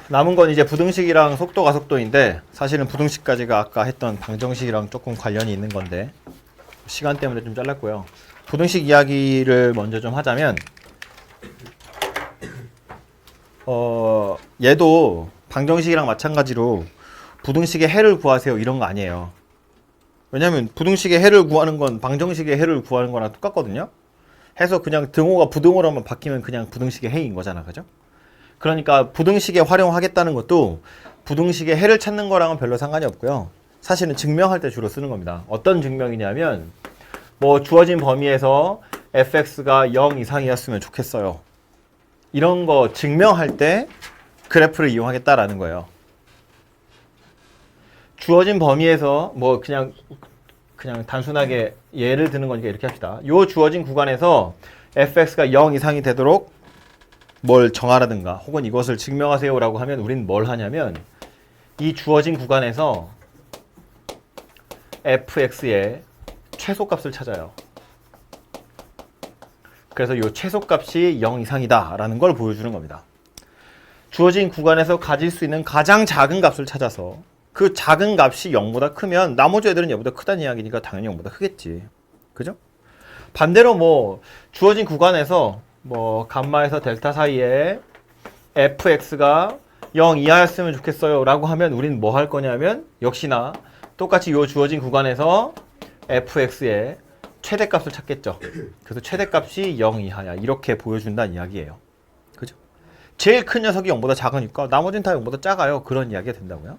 남은 건 이제 부등식이랑 속도 가속도인데 사실은 부등식까지가 아까 했던 방정식이랑 조금 관련이 있는 건데 시간 때문에 좀 잘랐고요. 부등식 이야기를 먼저 좀 하자면 얘도 방정식이랑 마찬가지로 부등식의 해를 구하세요 이런 거 아니에요. 왜냐면 부등식의 해를 구하는 건 방정식의 해를 구하는 거랑 똑같거든요. 해서 그냥 등호가 부등호로만 바뀌면 그냥 부등식의 해인 거잖아, 그죠? 그러니까 부등식에 활용하겠다는 것도 부등식의 해를 찾는 거랑은 별로 상관이 없고요. 사실은 증명할 때 주로 쓰는 겁니다. 어떤 증명이냐면 뭐 주어진 범위에서 fx가 0 이상이었으면 좋겠어요. 이런 거 증명할 때 그래프를 이용하겠다라는 거예요. 주어진 범위에서 뭐 그냥 단순하게 예를 드는 거니까 이렇게 합시다. 요 주어진 구간에서 fx가 0 이상이 되도록 뭘 정하라든가 혹은 이것을 증명하세요 라고 하면 우린 뭘 하냐면 이 주어진 구간에서 fx의 최소값을 찾아요. 그래서 이 최소값이 0 이상이다 라는 걸 보여주는 겁니다. 주어진 구간에서 가질 수 있는 가장 작은 값을 찾아서 그 작은 값이 0보다 크면 나머지 애들은 얘보다 크다는 이야기니까 당연히 0보다 크겠지. 그죠? 반대로 뭐 주어진 구간에서 뭐 감마에서 델타 사이에 fx가 0 이하였으면 좋겠어요 라고 하면 우린 뭐 할 거냐면 역시나 똑같이 이 주어진 구간에서 fx의 최대값을 찾겠죠. 그래서 최대값이 0 이하야 이렇게 보여준다는 이야기예요. 그죠? 제일 큰 녀석이 0보다 작으니까 나머지는 다 0보다 작아요. 그런 이야기가 된다고요.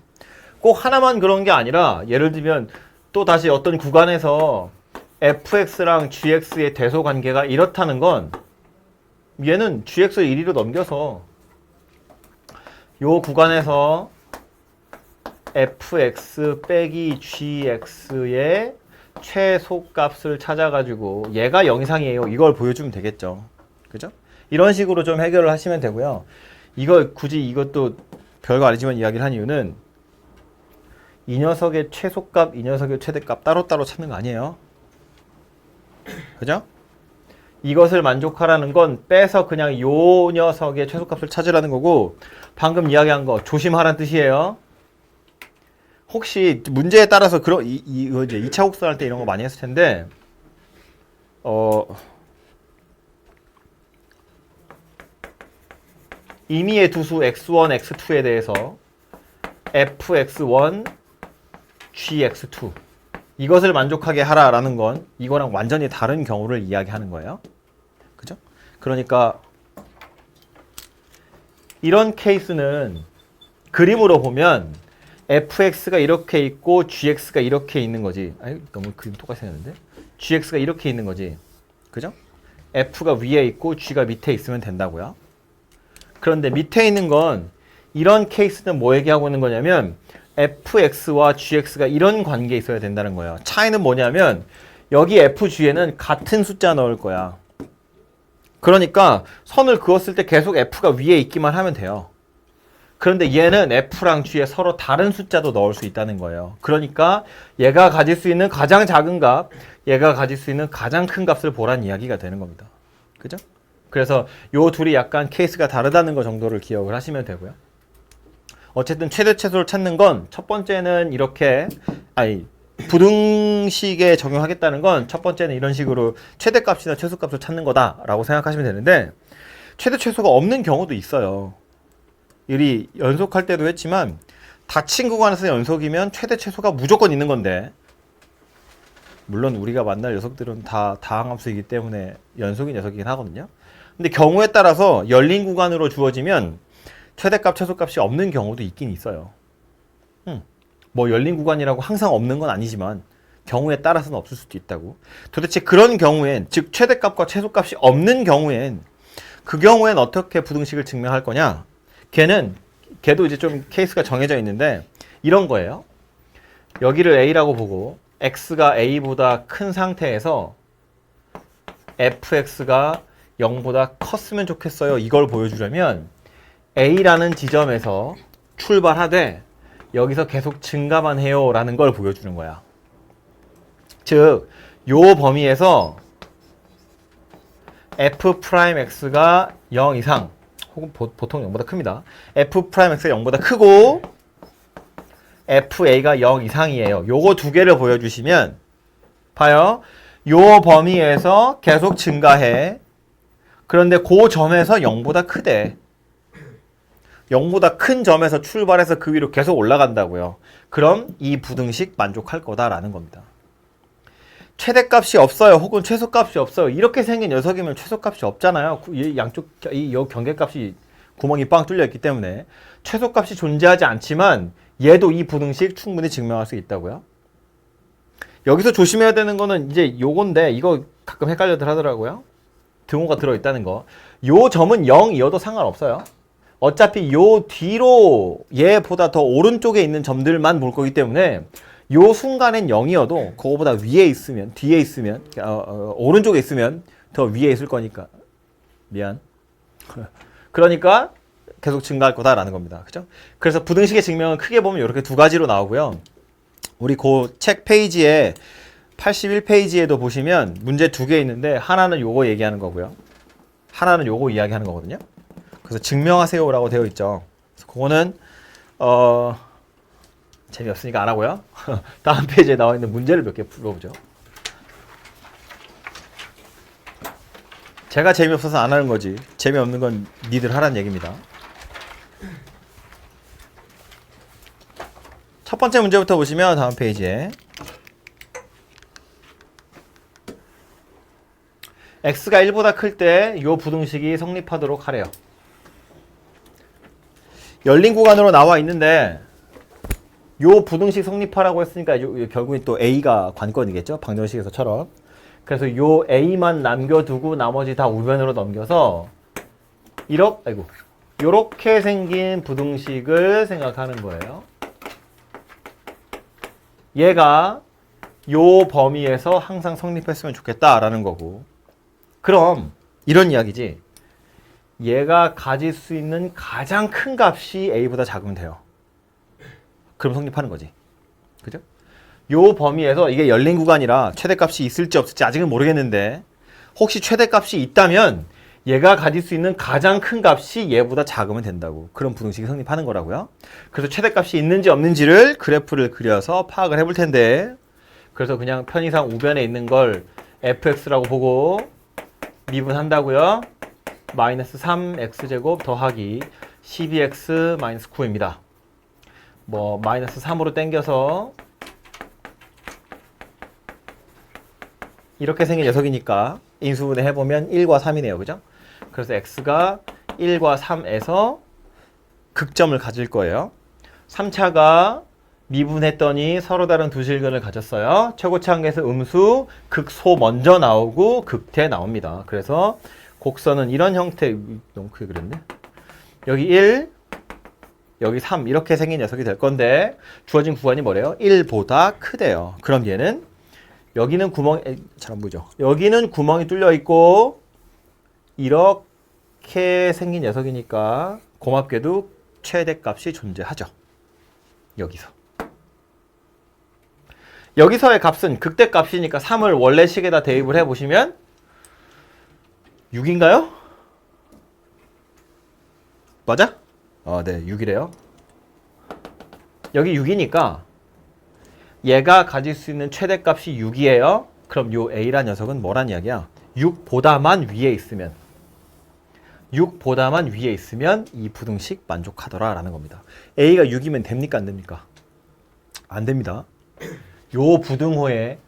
꼭 하나만 그런 게 아니라 예를 들면 또 다시 어떤 구간에서 fx랑 gx의 대소 관계가 이렇다는 건 얘는 gx를 1위로 넘겨서 요 구간에서 fx 빼기 gx의 최소값을 찾아가지고 얘가 0 이상이에요. 이걸 보여주면 되겠죠. 그죠? 이런 식으로 좀 해결을 하시면 되고요. 굳이 이것도 별거 아니지만 이야기를 한 이유는 이 녀석의 최소값, 이 녀석의 최대값 따로따로 찾는 거 아니에요. 그죠? 이것을 만족하라는 건 빼서 그냥 요 녀석의 최소값을 찾으라는 거고 방금 이야기한 거 조심하라는 뜻이에요. 혹시 문제에 따라서 이거 이제 2차 곡선할 때 이런 거 많이 했을 텐데 임의의 두수 x1, x2에 대해서 fx1, gx2 이것을 만족하게 하라라는 건 이거랑 완전히 다른 경우를 이야기하는 거예요. 그죠? 그러니까 이런 케이스는 그림으로 보면 fx가 이렇게 있고 gx가 이렇게 있는 거지. 아이, 너무 그림 똑같이 생겼는데? gx가 이렇게 있는 거지. 그죠? f가 위에 있고 g가 밑에 있으면 된다고요. 그런데 밑에 있는 건 이런 케이스는 뭐 얘기하고 있는 거냐면 fx와 gx가 이런 관계에 있어야 된다는 거예요. 차이는 뭐냐면 여기 fg에는 같은 숫자 넣을 거야. 그러니까 선을 그었을 때 계속 f가 위에 있기만 하면 돼요. 그런데 얘는 f랑 g에 서로 다른 숫자도 넣을 수 있다는 거예요. 그러니까 얘가 가질 수 있는 가장 작은 값, 얘가 가질 수 있는 가장 큰 값을 보란 이야기가 되는 겁니다. 그죠? 그래서 요 둘이 약간 케이스가 다르다는 거 정도를 기억을 하시면 되고요. 어쨌든 최대 최소를 찾는 건 첫 번째는 이렇게 부등식에 적용하겠다는 건 첫 번째는 이런 식으로 최대값이나 최소값을 찾는 거다라고 생각하시면 되는데 최대 최소가 없는 경우도 있어요. 우리 연속할 때도 했지만 닫힌 구간에서 연속이면 최대 최소가 무조건 있는 건데 물론 우리가 만날 녀석들은 다 다항함수이기 때문에 연속인 녀석이긴 하거든요. 근데 경우에 따라서 열린 구간으로 주어지면 최대값, 최소값이 없는 경우도 있긴 있어요. 뭐 열린 구간이라고 항상 없는 건 아니지만 경우에 따라서는 없을 수도 있다고. 도대체 그런 경우엔, 즉 최대값과 최소값이 없는 경우엔 그 경우엔 어떻게 부등식을 증명할 거냐? 걔도 이제 좀 케이스가 정해져 있는데 이런 거예요. 여기를 A라고 보고 X가 A보다 큰 상태에서 fx가 0보다 컸으면 좋겠어요. 이걸 보여주려면 A라는 지점에서 출발하되 여기서 계속 증가만 해요 라는 걸 보여주는 거야. 즉, 요 범위에서 f'x가 0 이상 혹은 보통 0보다 큽니다. F'X가 0보다 크고 FA가 0 이상이에요. 요거 두 개를 보여주시면 봐요. 요 범위에서 계속 증가해. 그런데 그 점에서 0보다 크대. 0보다 큰 점에서 출발해서 그 위로 계속 올라간다고요. 그럼 이 부등식 만족할 거다라는 겁니다. 최대값이 없어요. 혹은 최소값이 없어요. 이렇게 생긴 녀석이면 최소값이 없잖아요. 양쪽 이 경계값이 구멍이 빵 뚫려 있기 때문에 최소값이 존재하지 않지만 얘도 이 부등식 충분히 증명할 수 있다고요. 여기서 조심해야 되는 거는 이제 요건데 이거 가끔 헷갈려들 하더라고요. 등호가 들어있다는 거. 요 점은 0이어도 상관없어요. 어차피 요 뒤로 얘보다 더 오른쪽에 있는 점들만 볼 거기 때문에 요 순간엔 0이어도 그거보다 위에 있으면 뒤에 있으면 오른쪽에 있으면 더 위에 있을 거니까 미안. 그러니까 계속 증가할 거다라는 겁니다. 그죠? 그래서 부등식의 증명은 크게 보면 이렇게 두 가지로 나오고요. 우리 그 책 페이지에 81페이지에도 보시면 문제 두 개 있는데 하나는 요거 얘기하는 거고요. 하나는 요거 이야기하는 거거든요. 그래서 증명하세요라고 되어 있죠. 그래서 그거는 재미없으니까 안 하고요. 다음 페이지에 나와 있는 문제를 몇 개 풀어보죠. 제가 재미없어서 안 하는 거지. 재미없는 건 니들 하라는 얘기입니다. 첫 번째 문제부터 보시면 다음 페이지에 x가 1보다 클 때 이 부등식이 성립하도록 하래요. 열린 구간으로 나와 있는데 이 부등식 성립하라고 했으니까 결국엔 또 a가 관건이겠죠. 방정식에서처럼. 그래서 이 a만 남겨두고 나머지 다 우변으로 넘겨서 이렇게 생긴 부등식을 생각하는 거예요. 얘가 요 범위에서 항상 성립했으면 좋겠다라는 거고. 그럼 이런 이야기지. 얘가 가질 수 있는 가장 큰 값이 a보다 작으면 돼요. 그럼 성립하는 거지. 그죠? 요 범위에서 이게 열린 구간이라 최대값이 있을지 없을지 아직은 모르겠는데 혹시 최대값이 있다면 얘가 가질 수 있는 가장 큰 값이 얘보다 작으면 된다고. 그런 부등식이 성립하는 거라고요. 그래서 최대값이 있는지 없는지를 그래프를 그려서 파악을 해볼 텐데 그래서 그냥 편의상 우변에 있는 걸 fx라고 보고 미분한다고요. 마이너스 3x제곱 더하기 12x 마이너스 9입니다. 뭐 마이너스 3으로 땡겨서 이렇게 생긴 녀석이니까 인수분해 해보면 1과 3이네요. 그죠? 그래서 x가 1과 3에서 극점을 가질 거예요. 3차가 미분했더니 서로 다른 두 실근을 가졌어요. 최고차항에서 음수, 극소 먼저 나오고 극대 나옵니다. 그래서 곡선은 이런 형태, 너무 크게 그렸네. 여기 1, 여기 3 이렇게 생긴 녀석이 될 건데 주어진 구간이 뭐래요? 1보다 크대요. 그럼 얘는 여기는 구멍이 잘 안 보이죠? 여기는 구멍이 뚫려 있고 이렇게 생긴 녀석이니까 고맙게도 최대값이 존재하죠. 여기서의 값은 극대값이니까 3을 원래 식에다 대입을 해보시면 6인가요? 맞아? 네, 6이래요. 여기 6이니까 얘가 가질 수 있는 최대값이 6이에요. 그럼 요 a란 녀석은 뭐란 이야기야? 6보다만 위에 있으면 이 부등식 만족하더라 라는 겁니다. a가 6이면 됩니까? 안 됩니까? 안 됩니다. 요 부등호에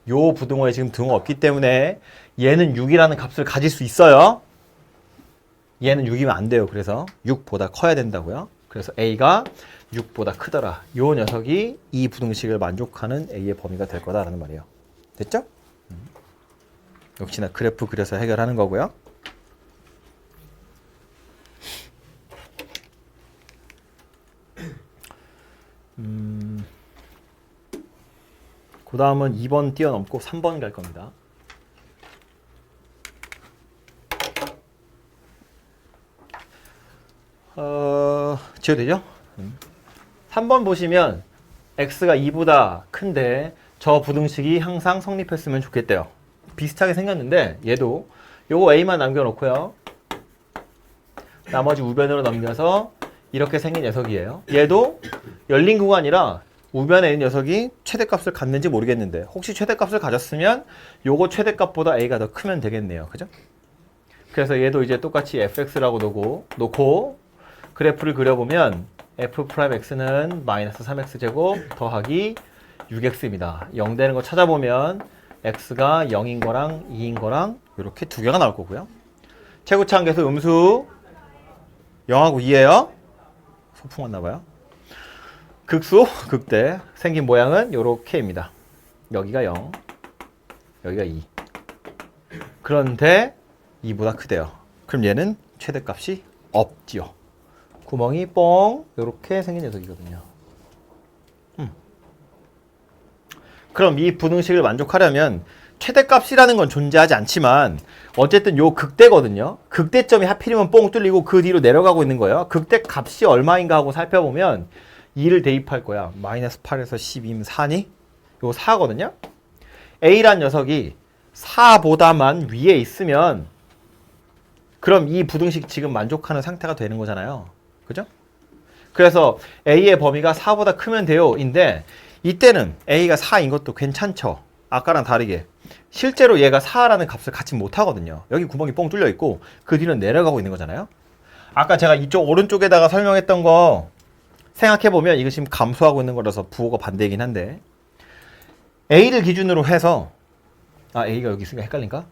지금 등호 없기 때문에 얘는 6이라는 값을 가질 수 있어요. 얘는 6이면 안 돼요. 그래서 6보다 커야 된다고요. 그래서 a가 6보다 크더라. 요 녀석이 이 부등식을 만족하는 a의 범위가 될 거다라는 말이에요. 됐죠? 역시나 그래프 그려서 해결하는 거고요. 그 다음은 2번 뛰어넘고 3번 갈 겁니다. 지워도 되죠? 3번 보시면 x가 2보다 큰데 저 부등식이 항상 성립했으면 좋겠대요. 비슷하게 생겼는데 얘도 요거 a만 남겨놓고요. 나머지 우변으로 넘겨서 이렇게 생긴 녀석이에요. 얘도 열린 구간이라 우변에 있는 녀석이 최대값을 갖는지 모르겠는데 혹시 최대값을 가졌으면 요거 최대값보다 a가 더 크면 되겠네요. 그죠? 그래서 얘도 이제 똑같이 fx라고 놓고 그래프를 그려보면 f'x는 마이너스 3x제곱 더하기 6x입니다. 0 되는 거 찾아보면 x가 0인 거랑 2인 거랑 이렇게 두 개가 나올 거고요. 최고차항계수 음수 0하고 2예요. 소풍 왔나 봐요. 극수, 극대 생긴 모양은 요렇게입니다. 여기가 0, 여기가 2. 그런데 2보다 크대요. 그럼 얘는 최대값이 없지요. 구멍이 뻥 요렇게 생긴 녀석이거든요. 그럼 이 부등식을 만족하려면 최대값이라는 건 존재하지 않지만 어쨌든 요 극대거든요. 극대점이 하필이면 뻥 뚫리고 그 뒤로 내려가고 있는 거예요. 극대 값이 얼마인가 하고 살펴보면 2를 대입할 거야. 마이너스 8에서 12면 4니? 요거 4거든요. A란 녀석이 4보다만 위에 있으면 그럼 이 부등식 지금 만족하는 상태가 되는 거잖아요. 그죠? 그래서 A의 범위가 4보다 크면 돼요. 인데 이때는 A가 4인 것도 괜찮죠. 아까랑 다르게. 실제로 얘가 4라는 값을 갖지 못하거든요. 여기 구멍이 뻥 뚫려 있고 그 뒤는 내려가고 있는 거잖아요. 아까 제가 이쪽 오른쪽에다가 설명했던 거 생각해보면 이거 지금 감소하고 있는 거라서 부호가 반대이긴 한데 A를 기준으로 해서 A가 여기 있으니까 헷갈린가?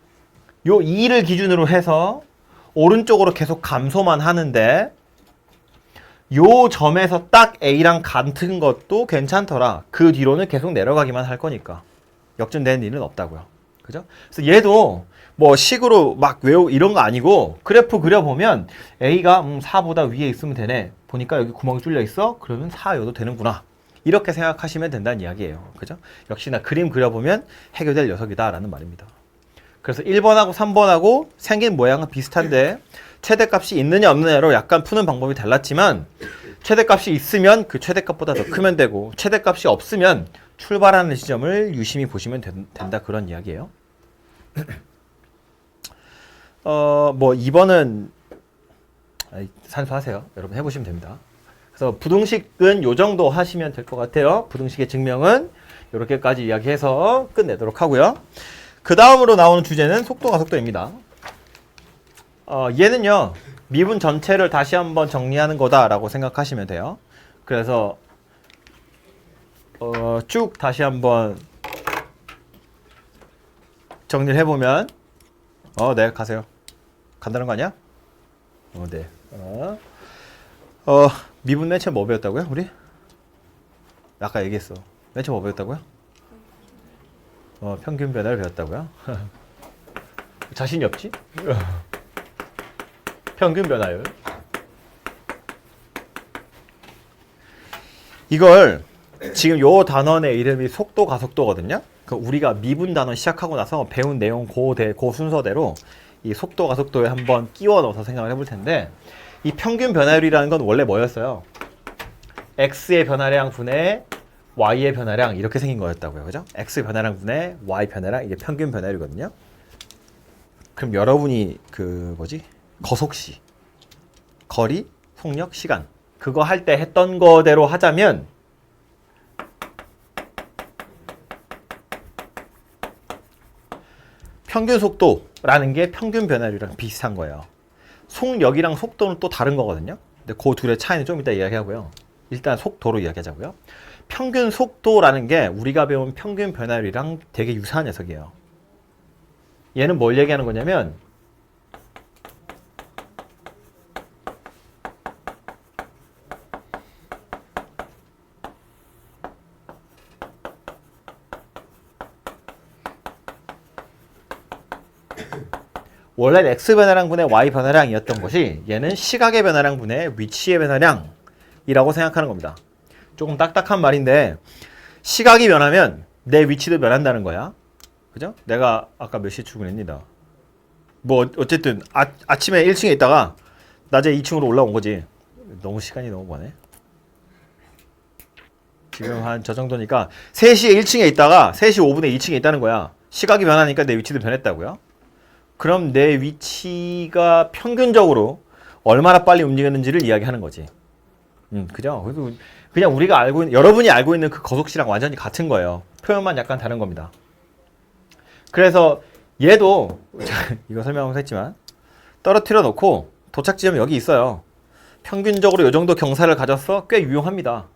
요 2를 기준으로 해서 오른쪽으로 계속 감소만 하는데 요 점에서 딱 A랑 같은 것도 괜찮더라. 그 뒤로는 계속 내려가기만 할 거니까 역전되는 일은 없다고요. 그죠? 그래서 얘도 뭐 식으로 막 외우고 이런 거 아니고 그래프 그려보면 A가 4보다 위에 있으면 되네. 보니까 여기 구멍이 뚫려 있어? 그러면 4여도 되는구나. 이렇게 생각하시면 된다는 이야기예요. 그죠? 역시나 그림 그려보면 해결될 녀석이다라는 말입니다. 그래서 1번하고 3번하고 생긴 모양은 비슷한데 최대값이 있느냐 없느냐로 약간 푸는 방법이 달랐지만 최대값이 있으면 그 최대값보다 더 크면 되고 최대값이 없으면 출발하는 지점을 유심히 보시면 된다 그런 이야기예요. 뭐 2번은 산수하세요. 여러분 해보시면 됩니다. 그래서 부등식은 요 정도 하시면 될 것 같아요. 부등식의 증명은 이렇게까지 이야기해서 끝내도록 하고요. 그 다음으로 나오는 주제는 속도가 속도입니다. 얘는요 미분 전체를 다시 한번 정리하는 거다라고 생각하시면 돼요. 그래서 쭉 다시 한번 정리를 해보면 네 가세요. 간다는 거 아니야? 네. 미분 맨 처음 뭐 배웠다고요? 우리? 아까 얘기했어. 맨 처음 뭐 배웠다고요? 평균 변화를 배웠다고요? 자신이 없지? 평균 변화율. 이걸 지금 요 단원의 이름이 속도 가속도거든요. 우리가 미분 단원 시작하고 나서 배운 내용 그 순서대로 이 속도 가속도에 한번 끼워 넣어서 생각을 해볼 텐데 이 평균 변화율이라는 건 원래 뭐였어요? x의 변화량 분의 y의 변화량 이렇게 생긴 거였다고요. 그죠? x 변화량 분의 y 변화량 이게 평균 변화율이거든요. 그럼 여러분이 거속시, 거리, 속력, 시간 그거 할 때 했던 거대로 하자면 평균 속도라는 게 평균 변화율이랑 비슷한 거예요. 속력이랑 속도는 또 다른 거거든요. 근데 그 둘의 차이는 좀 이따 이야기하고요. 일단 속도로 이야기하자고요. 평균 속도라는 게 우리가 배운 평균 변화율이랑 되게 유사한 녀석이에요. 얘는 뭘 얘기하는 거냐면 원래는 x 변화량 분의 y 변화량이었던 것이 얘는 시각의 변화량 분의 위치의 변화량이라고 생각하는 겁니다. 조금 딱딱한 말인데 시각이 변하면 내 위치도 변한다는 거야. 그죠? 내가 아까 몇 시에 출근했니다. 뭐 어쨌든 아침에 1층에 있다가 낮에 2층으로 올라온 거지. 너무 시간이 너무 많네. 지금 한 저 정도니까 3시에 1층에 있다가 3시 5분에 2층에 있다는 거야. 시각이 변하니까 내 위치도 변했다고요. 그럼 내 위치가 평균적으로 얼마나 빨리 움직였는지를 이야기하는 거지. 그죠? 그래서 그냥 우리가 알고 있는, 여러분이 알고 있는 그 거속시랑 완전히 같은 거예요. 표현만 약간 다른 겁니다. 그래서 얘도 이거 설명을 했지만 떨어뜨려 놓고 도착 지점이 여기 있어요. 평균적으로 이 정도 경사를 가졌어. 꽤 유용합니다.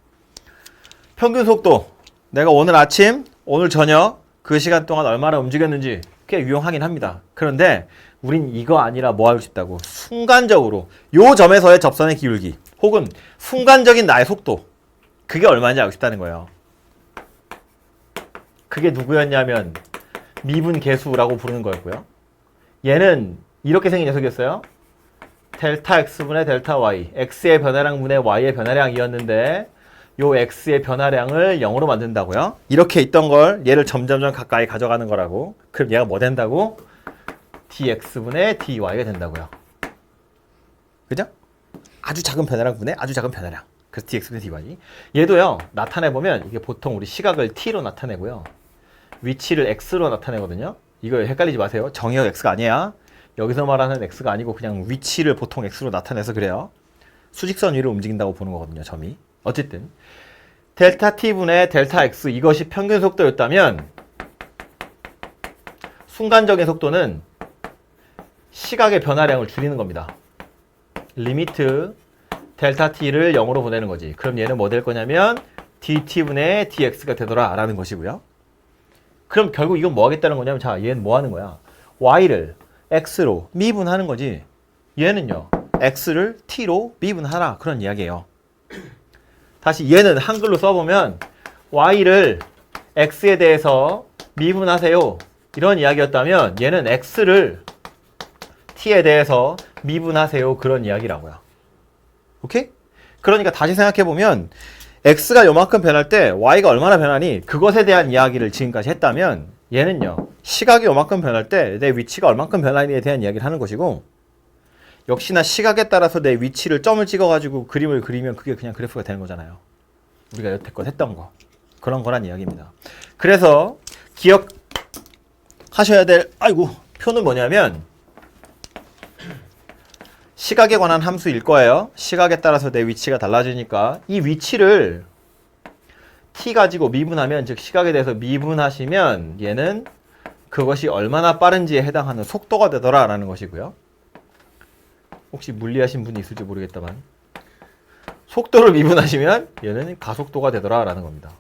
평균 속도 내가 오늘 아침, 오늘 저녁 그 시간 동안 얼마나 움직였는지 꽤 유용하긴 합니다. 그런데 우린 이거 아니라 뭐 하고 싶다고? 순간적으로 요 점에서의 접선의 기울기 혹은 순간적인 나의 속도, 그게 얼마인지 알고 싶다는 거예요. 그게 누구였냐면 미분 계수라고 부르는 거였고요. 얘는 이렇게 생긴 녀석이었어요. 델타 x분의 델타 y, x의 변화량분의 y의 변화량이었는데 요 x의 변화량을 0으로 만든다고요. 이렇게 있던 걸 얘를 점점점 가까이 가져가는 거라고. 그럼 얘가 뭐 된다고? dx분의 dy가 된다고요. 그죠? 아주 작은 변화량분의 아주 작은 변화량. 그래서 dx분의 dy. 얘도요, 나타내보면 이게 보통 우리 시각을 t로 나타내고요. 위치를 x로 나타내거든요. 이거 헷갈리지 마세요. 정의역 x가 아니야. 여기서 말하는 x가 아니고 그냥 위치를 보통 x로 나타내서 그래요. 수직선 위로 움직인다고 보는 거거든요, 점이. 어쨌든 델타 t분의 델타 x, 이것이 평균 속도였다면 순간적인 속도는 시각의 변화량을 줄이는 겁니다. 리미트 델타 t를 0으로 보내는 거지. 그럼 얘는 뭐 될 거냐면 dt분의 dx가 되더라 라는 것이고요. 그럼 결국 이건 뭐 하겠다는 거냐면, 자, 얘는 뭐 하는 거야? y를 x로 미분하는 거지. 얘는요, x를 t로 미분하라, 그런 이야기예요. 다시 얘는 한글로 써보면 y를 x에 대해서 미분하세요, 이런 이야기였다면 얘는 x를 t에 대해서 미분하세요, 그런 이야기라고요. 오케이? 그러니까 다시 생각해보면 x가 요만큼 변할 때 y가 얼마나 변하니, 그것에 대한 이야기를 지금까지 했다면 얘는요, 시각이 요만큼 변할 때 내 위치가 얼만큼 변하니에 대한 이야기를 하는 것이고, 역시나 시각에 따라서 내 위치를 점을 찍어가지고 그림을 그리면 그게 그냥 그래프가 되는 거잖아요. 우리가 여태껏 했던 거. 그런 거란 이야기입니다. 그래서 기억하셔야 될 표는 뭐냐면, 시각에 관한 함수일 거예요. 시각에 따라서 내 위치가 달라지니까 이 위치를 t 가지고 미분하면, 즉 시각에 대해서 미분하시면 얘는 그것이 얼마나 빠른지에 해당하는 속도가 되더라 라는 것이고요. 혹시 물리하신 분이 있을지 모르겠다만 속도를 미분하시면 얘는 가속도가 되더라 라는 겁니다.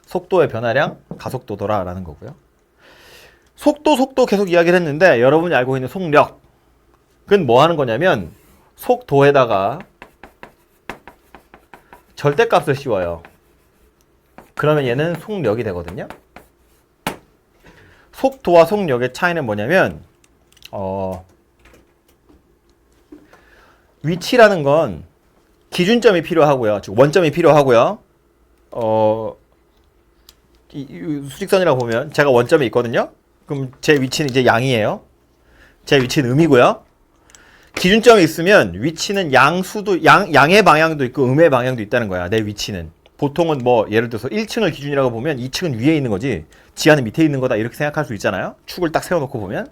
속도의 변화량, 가속도더라 라는 거고요. 속도 계속 이야기를 했는데, 여러분이 알고 있는 속력, 그건 뭐 하는 거냐면 속도에다가 절대값을 씌워요. 그러면 얘는 속력이 되거든요. 속도와 속력의 차이는 뭐냐면 위치라는 건 기준점이 필요하고요. 즉 원점이 필요하고요. 이 수직선이라고 보면 제가 원점에 있거든요. 그럼 제 위치는 이제 양이에요. 제 위치는 음이고요. 기준점이 있으면 위치는 양의 방향도 있고 음의 방향도 있다는 거야. 내 위치는. 보통은 뭐 예를 들어서 1층을 기준이라고 보면 2층은 위에 있는 거지 지하는 밑에 있는 거다, 이렇게 생각할 수 있잖아요. 축을 딱 세워놓고 보면.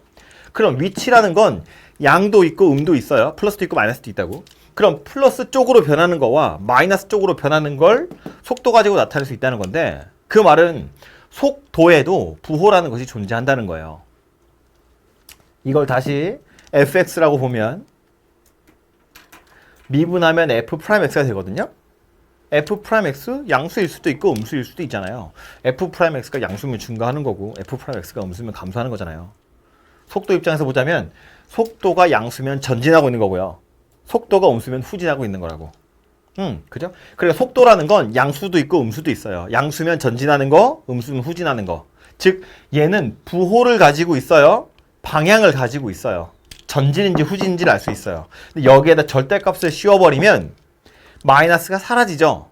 그럼 위치라는 건 양도 있고 음도 있어요. 플러스도 있고 마이너스도 있다고. 그럼 플러스 쪽으로 변하는 거와 마이너스 쪽으로 변하는 걸 속도 가지고 나타낼 수 있다는 건데, 그 말은 속도에도 부호라는 것이 존재한다는 거예요. 이걸 다시 fx라고 보면 미분하면 f'x가 되거든요. f'x 양수일 수도 있고 음수일 수도 있잖아요. f'x가 양수면 증가하는 거고 f'x가 음수면 감소하는 거잖아요. 속도 입장에서 보자면 속도가 양수면 전진하고 있는 거고요. 속도가 음수면 후진하고 있는 거라고. 그죠? 그래서 속도라는 건 양수도 있고 음수도 있어요. 양수면 전진하는 거, 음수면 후진하는 거. 즉 얘는 부호를 가지고 있어요. 방향을 가지고 있어요. 전진인지 후진인지를 알 수 있어요. 근데 여기에다 절대값을 씌워버리면 마이너스가 사라지죠.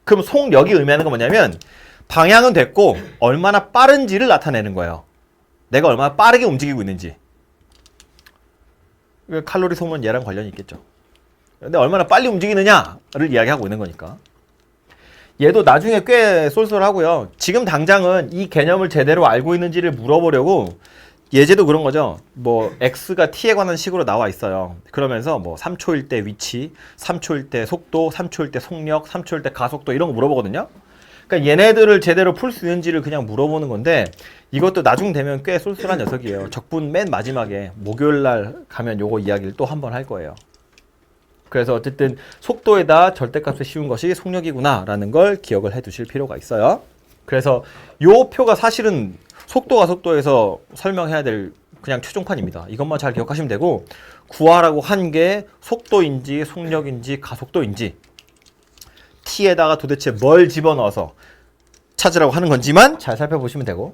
그럼 속력이 의미하는 건 뭐냐면 방향은 됐고 얼마나 빠른지를 나타내는 거예요. 내가 얼마나 빠르게 움직이고 있는지. 칼로리 소모는 얘랑 관련이 있겠죠. 근데 얼마나 빨리 움직이느냐를 이야기하고 있는 거니까. 얘도 나중에 꽤 쏠쏠하고요. 지금 당장은 이 개념을 제대로 알고 있는지를 물어보려고 예제도 그런 거죠. 뭐 x가 t에 관한 식으로 나와 있어요. 그러면서 뭐 3초일 때 위치, 3초일 때 속도, 3초일 때 속력, 3초일 때 가속도 이런 거 물어보거든요. 그러니까 얘네들을 제대로 풀 수 있는지를 그냥 물어보는 건데 이것도 나중 되면 꽤 쏠쏠한 녀석이에요. 적분 맨 마지막에 목요일 날 가면 요거 이야기를 또 한 번 할 거예요. 그래서 어쨌든 속도에다 절대값을 씌운 것이 속력이구나 라는 걸 기억을 해 두실 필요가 있어요. 그래서 요 표가 사실은 속도가 속도에서 설명해야 될 그냥 최종판입니다. 이것만 잘 기억하시면 되고 구하라고 한 게 속도인지 속력인지 가속도인지 t에다가 도대체 뭘 집어넣어서 찾으라고 하는 건지만 잘 살펴보시면 되고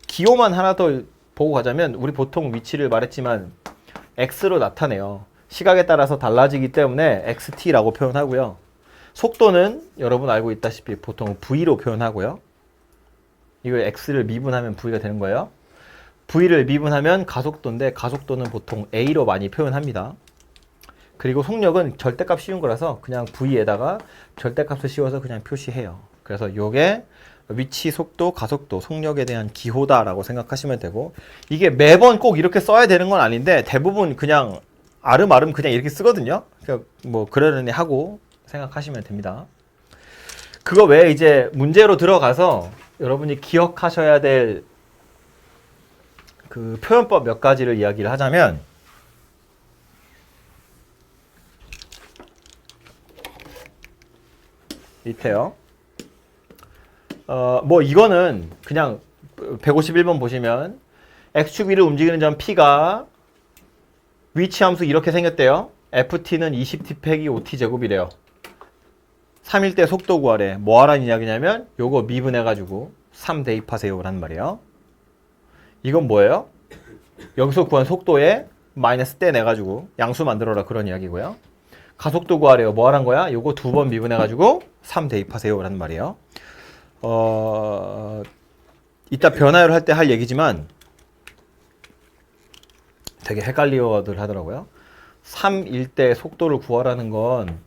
기호만 하나 더 보고 가자면 우리 보통 위치를 말했지만 x로 나타내요. 시각에 따라서 달라지기 때문에 xt라고 표현하고요. 속도는 여러분 알고 있다시피 보통 v로 표현하고요. 이거 x를 미분하면 v가 되는 거예요. v를 미분하면 가속도인데 가속도는 보통 a로 많이 표현합니다. 그리고 속력은 절대값 씌운 거라서 그냥 v에다가 절대값을 씌워서 그냥 표시해요. 그래서 요게 위치, 속도, 가속도, 속력에 대한 기호다라고 생각하시면 되고 이게 매번 꼭 이렇게 써야 되는 건 아닌데 대부분 그냥 아름아름 그냥 이렇게 쓰거든요. 그러니까 뭐 그러려니 하고 생각하시면 됩니다. 그거 외에 이제 문제로 들어가서 여러분이 기억하셔야 될 그 표현법 몇 가지를 이야기를 하자면 밑에요. 뭐 이거는 그냥 151번 보시면 x축 위를 움직이는 점 p가 위치 함수 이렇게 생겼대요. ft는 20t 빼기 5t 제곱이래요. 3일 때 속도 구하래. 뭐 하라는 이야기냐면 요거 미분해가지고 3 대입하세요 라는 말이에요. 이건 뭐예요? 여기서 구한 속도에 마이너스 떼내가지고 양수 만들어라 그런 이야기고요. 가속도 구하래요. 뭐 하란 거야? 요거 2번 미분해가지고 3 대입하세요 라는 말이에요. 이따 변화율 할 때 할 얘기지만 되게 헷갈리어들 하더라고요. 3일 때 속도를 구하라는 건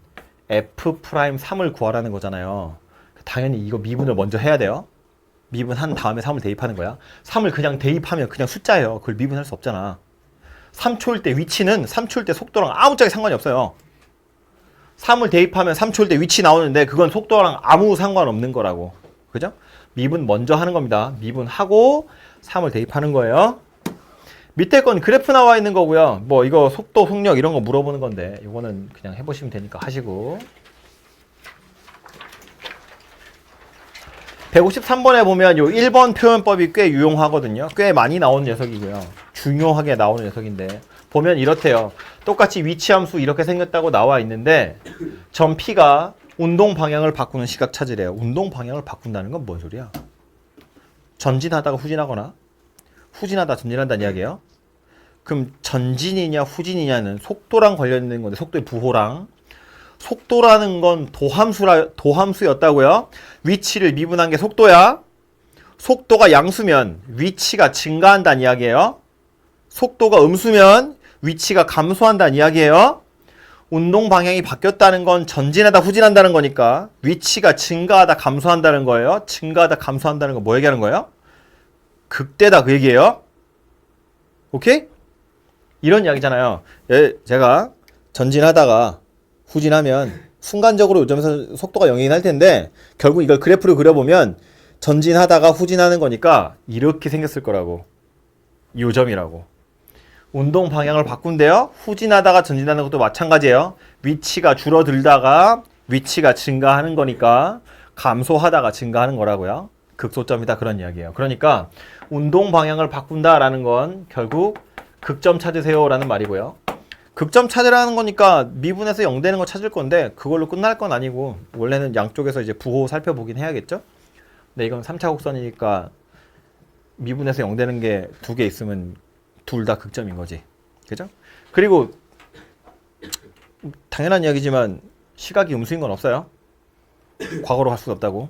f'3을 구하라는 거잖아요. 당연히 이거 미분을 먼저 해야 돼요. 미분한 다음에 3을 대입하는 거야. 3을 그냥 대입하면 그냥 숫자예요. 그걸 미분할 수 없잖아. 3초일 때 위치는 3초일 때 속도랑 아무짝에 상관이 없어요. 3을 대입하면 3초일 때 위치 나오는데 그건 속도랑 아무 상관없는 거라고. 그죠? 미분 먼저 하는 겁니다. 미분하고 3을 대입하는 거예요. 밑에 건 그래프 나와 있는 거고요. 뭐 이거 속도, 속력 이런 거 물어보는 건데 이거는 그냥 해보시면 되니까 하시고 153번에 보면 요 1번 표현법이 꽤 유용하거든요. 꽤 많이 나오는 녀석이고요. 중요하게 나오는 녀석인데 보면 이렇대요. 똑같이 위치함수 이렇게 생겼다고 나와 있는데 점 P가 운동 방향을 바꾸는 시각 찾으래요. 운동 방향을 바꾼다는 건 뭔 소리야? 전진하다가 후진하거나 후진하다 전진한다는 이야기예요. 그럼 전진이냐 후진이냐는 속도랑 관련된 건데 속도의 부호랑 속도라는 건 도함수였다고요? 위치를 미분한 게 속도야. 속도가 양수면 위치가 증가한다는 이야기예요. 속도가 음수면 위치가 감소한다는 이야기예요. 운동 방향이 바뀌었다는 건 전진하다 후진한다는 거니까 위치가 증가하다 감소한다는 거예요. 증가하다 감소한다는 거 뭐 얘기하는 거예요? 극대다 그 얘기예요. 오케이? 이런 이야기잖아요. 제가 전진하다가 후진하면 순간적으로 요점에서 속도가 0이긴 할 텐데 결국 이걸 그래프로 그려보면 전진하다가 후진하는 거니까 이렇게 생겼을 거라고. 요점이라고. 운동 방향을 바꾼대요. 후진하다가 전진하는 것도 마찬가지예요. 위치가 줄어들다가 위치가 증가하는 거니까 감소하다가 증가하는 거라고요. 극소점이다 그런 이야기예요. 그러니까 운동 방향을 바꾼다라는 건 결국 극점 찾으세요 라는 말이고요. 극점 찾으라는 거니까 미분해서 0 되는 거 찾을 건데 그걸로 끝날 건 아니고 원래는 양쪽에서 이제 부호 살펴보긴 해야겠죠. 근데 이건 3차 곡선이니까 미분해서 0 되는 게 2개 있으면 둘 다 극점인 거지. 그죠? 그리고 당연한 이야기지만 시각이 음수인 건 없어요. 과거로 갈 수가 없다고.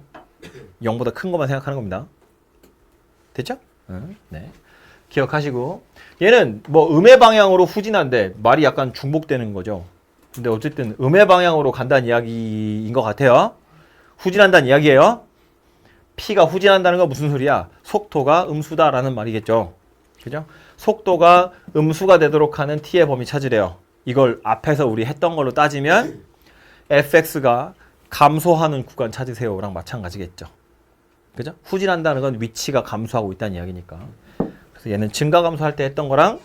0보다 큰 것만 생각하는 겁니다. 됐죠? 네. 기억하시고 얘는 뭐 음의 방향으로 후진한데 말이 약간 중복되는 거죠. 근데 어쨌든 음의 방향으로 간다는 이야기인 것 같아요. 후진한다는 이야기예요. P가 후진한다는 건 무슨 소리야? 속도가 음수다라는 말이겠죠. 그죠? 속도가 음수가 되도록 하는 t의 범위 찾으래요. 이걸 앞에서 우리 했던 걸로 따지면 fx가 감소하는 구간 찾으세요랑 마찬가지겠죠. 그죠? 후진한다는 건 위치가 감소하고 있다는 이야기니까. 그래서 얘는 증가 감소할 때 했던 거랑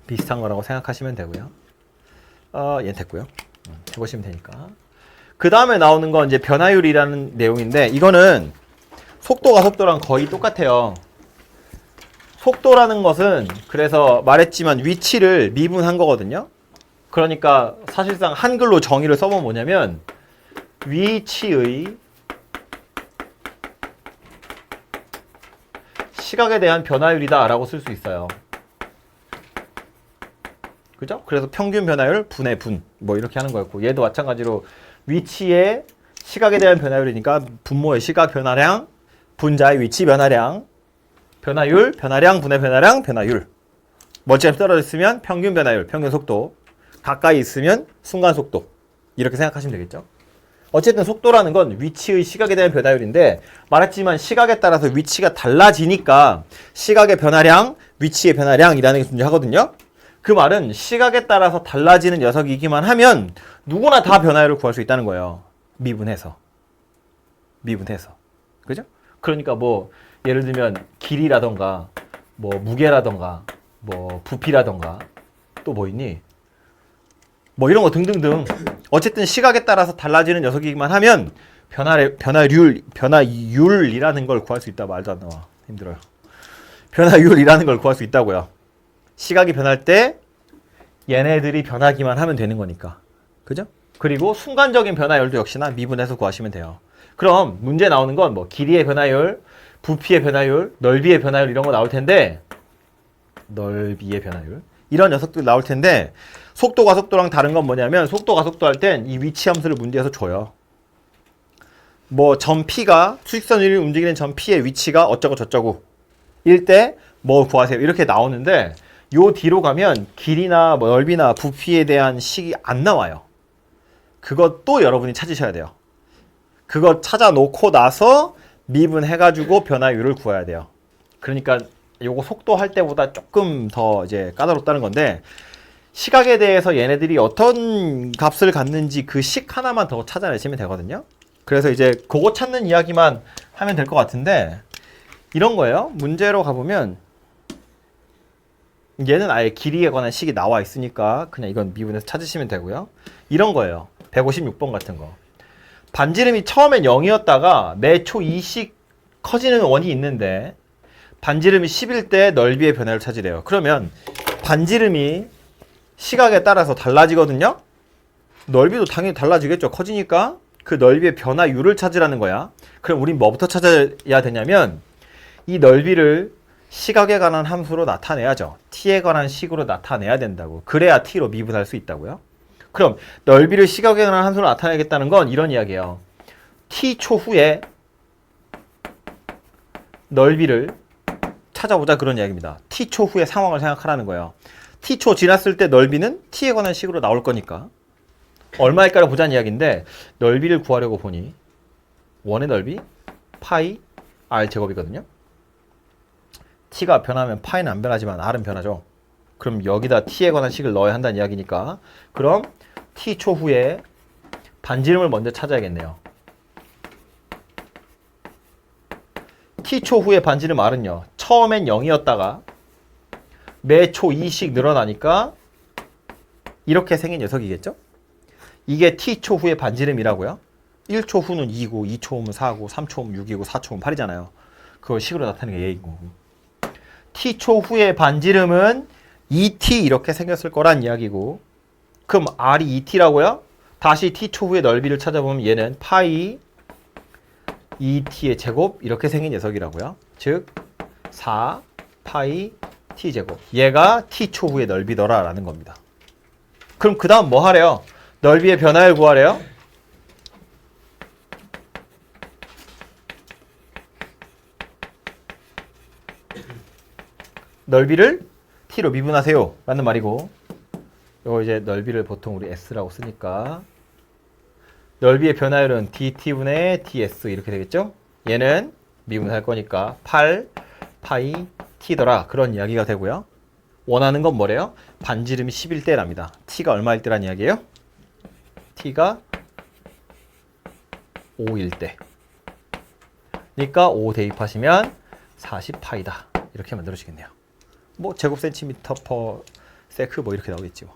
비슷한 거라고 생각하시면 되고요. 얘는 됐고요. 해보시면 되니까. 그 다음에 나오는 건 이제 변화율이라는 내용인데 이거는 속도가 속도랑 거의 똑같아요. 속도라는 것은 그래서 말했지만 위치를 미분한 거거든요. 그러니까 사실상 한글로 정의를 써보면 뭐냐면 위치의 시각에 대한 변화율이다 라고 쓸 수 있어요. 그죠? 그래서 평균 변화율 분의 분 뭐 이렇게 하는 거였고 얘도 마찬가지로 위치의 시각에 대한 변화율이니까 분모의 시각 변화량 분자의 위치 변화량 변화율 변화량 분의 변화량 변화율 멀찌감치 떨어져 있으면 평균 변화율 평균 속도 가까이 있으면 순간 속도 이렇게 생각하시면 되겠죠. 어쨌든 속도라는 건 위치의 시각에 대한 변화율인데 말했지만 시각에 따라서 위치가 달라지니까 시각의 변화량 위치의 변화량이라는 게 존재하거든요. 그 말은 시각에 따라서 달라지는 녀석이기만 하면 누구나 다 변화율을 구할 수 있다는 거예요. 미분해서. 그죠? 그러니까 뭐 예를 들면 길이라던가 뭐 무게라던가 뭐 부피라던가 또 뭐 있니? 뭐 이런 거 등등등 어쨌든 시각에 따라서 달라지는 녀석이기만 하면 변화율이라는 걸 구할 수 있다. 말도 안 나와. 힘들어요. 변화율이라는 걸 구할 수 있다고요. 시각이 변할 때 얘네들이 변하기만 하면 되는 거니까. 그죠? 그리고 순간적인 변화율도 역시나 미분해서 구하시면 돼요. 그럼 문제 나오는 건 뭐 길이의 변화율, 부피의 변화율, 넓이의 변화율 이런 거 나올 텐데 넓이의 변화율 이런 녀석들 나올 텐데 속도가 속도랑 다른 건 뭐냐면 속도가 속도할 땐 이 위치 함수를 문제에서 줘요. 뭐 점 P가 수직선 위를 움직이는 점 P의 위치가 어쩌고 저쩌고 일 때 뭐 구하세요 이렇게 나오는데 요 뒤로 가면 길이나 뭐 넓이나 부피에 대한 식이 안 나와요. 그것도 여러분이 찾으셔야 돼요. 그거 찾아놓고 나서 미분해가지고 변화율을 구해야 돼요. 그러니까 요거 속도 할 때보다 조금 더 이제 까다롭다는 건데 시각에 대해서 얘네들이 어떤 값을 갖는지 그 식 하나만 더 찾아내시면 되거든요. 그래서 이제 그거 찾는 이야기만 하면 될 것 같은데 이런 거예요. 문제로 가보면 얘는 아예 길이에 관한 식이 나와 있으니까 그냥 이건 미분해서 찾으시면 되고요. 이런 거예요. 156번 같은 거. 반지름이 처음엔 0이었다가 매초 2씩 커지는 원이 있는데 반지름이 10일 때 넓이의 변화를 찾으래요. 그러면 반지름이 시각에 따라서 달라지거든요. 넓이도 당연히 달라지겠죠. 커지니까 그 넓이의 변화율을 찾으라는 거야. 그럼 우린 뭐부터 찾아야 되냐면 이 넓이를 시각에 관한 함수로 나타내야죠. t에 관한 식으로 나타내야 된다고. 그래야 t로 미분할 수 있다고요. 그럼 넓이를 시각에 관한 함수로 나타내겠다는 건 이런 이야기예요. t초 후에 넓이를 찾아보자 그런 이야기입니다. t초 후의 상황을 생각하라는 거예요. t초 지났을 때 넓이는 t에 관한 식으로 나올 거니까 얼마일까를 보자는 이야기인데 넓이를 구하려고 보니 원의 넓이 파이 r 제곱이거든요. t가 변하면 파이는 안 변하지만 r은 변하죠. 그럼 여기다 t에 관한 식을 넣어야 한다는 이야기니까 그럼 t초 후에 반지름을 먼저 찾아야겠네요. t초 후에 반지름 r은요. 처음엔 0이었다가 매초 2씩 늘어나니까 이렇게 생긴 녀석이겠죠? 이게 t초 후의 반지름이라고요. 1초 후는 2고 2초 후면 4고 3초 후면 6이고 4초 후면 8이잖아요. 그걸 식으로 나타내는 게 얘인 거고. t초 후의 반지름은 2t 이렇게 생겼을 거란 이야기고 그럼 r이 2t라고요? 다시 t초 후의 넓이를 찾아보면 얘는 파이 2t의 제곱 이렇게 생긴 녀석이라고요. 즉 4 파이 t 제곱 얘가 t초 후의 넓이더라 라는 겁니다. 그럼 그 다음 뭐 하래요? 넓이의 변화율 구하래요? 넓이를 t로 미분하세요 라는 말이고 이거 이제 넓이를 보통 우리 s라고 쓰니까 넓이의 변화율은 dt분의 ds 이렇게 되겠죠? 얘는 미분할 거니까 8 파이 t더라. 그런 이야기가 되고요. 원하는 건 뭐래요? 반지름이 11대랍니다. t가 얼마일 때란 이야기예요? t가 5일 때. 그러니까 5 대입하시면 40파이다. 이렇게 만들어지겠네요. 뭐 제곱 센티미터 퍼 세크 뭐 이렇게 나오겠지 뭐.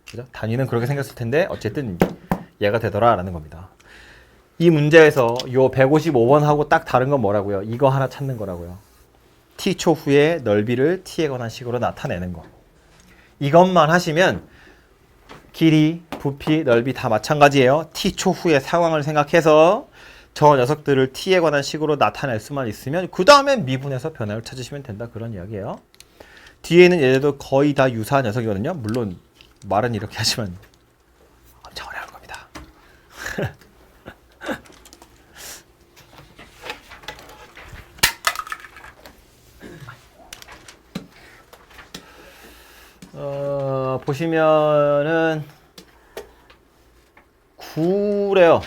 그죠? 단위는 그렇게 생겼을 텐데 어쨌든 얘가 되더라라는 겁니다. 이 문제에서 요 155번하고 딱 다른 건 뭐라고요? 이거 하나 찾는 거라고요. t초 후에 넓이를 t에 관한 식으로 나타내는 거. 이것만 하시면 길이, 부피, 넓이 다 마찬가지예요. t초 후의 상황을 생각해서 저 녀석들을 t에 관한 식으로 나타낼 수만 있으면 그 다음에 미분해서 변화를 찾으시면 된다. 그런 이야기예요. 뒤에는 얘네도 거의 다 유사한 녀석이거든요. 물론 말은 이렇게 하지만 엄청 어려울 겁니다. 보시면은 9래요.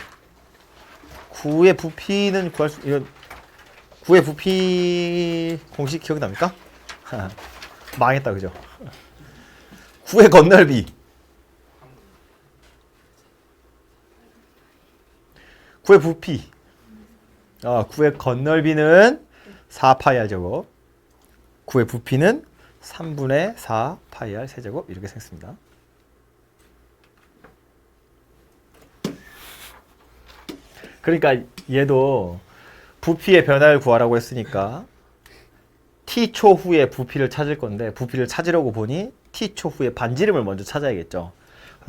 9의 부피는 구할 수, 이런 9의 부피 공식 기억납니까? 망했다, 그죠? 9의 건널비. 9의 부피. 9의 건널비는 4파이R 제곱. 9의 부피는 3분의 4 파이R 세제곱 이렇게 생겼습니다. 그러니까 얘도 부피의 변화를 구하라고 했으니까 t초 후에 부피를 찾을 건데 부피를 찾으려고 보니 t초 후에 반지름을 먼저 찾아야겠죠.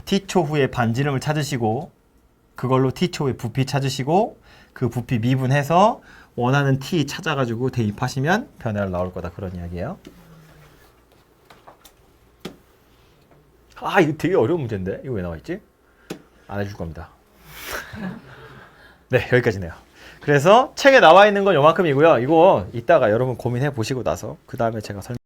t초 후에 반지름을 찾으시고 그걸로 t초 후에 부피 찾으시고 그 부피 미분해서 원하는 t 찾아가지고 대입하시면 변화를 나올 거다. 그런 이야기예요. 이거 되게 어려운 문제인데 이거 왜 나와있지? 안 해줄 겁니다. 네, 여기까지네요. 그래서 책에 나와 있는 건 요만큼이고요. 이거 이따가 여러분 고민해 보시고 나서 그 다음에 제가 설명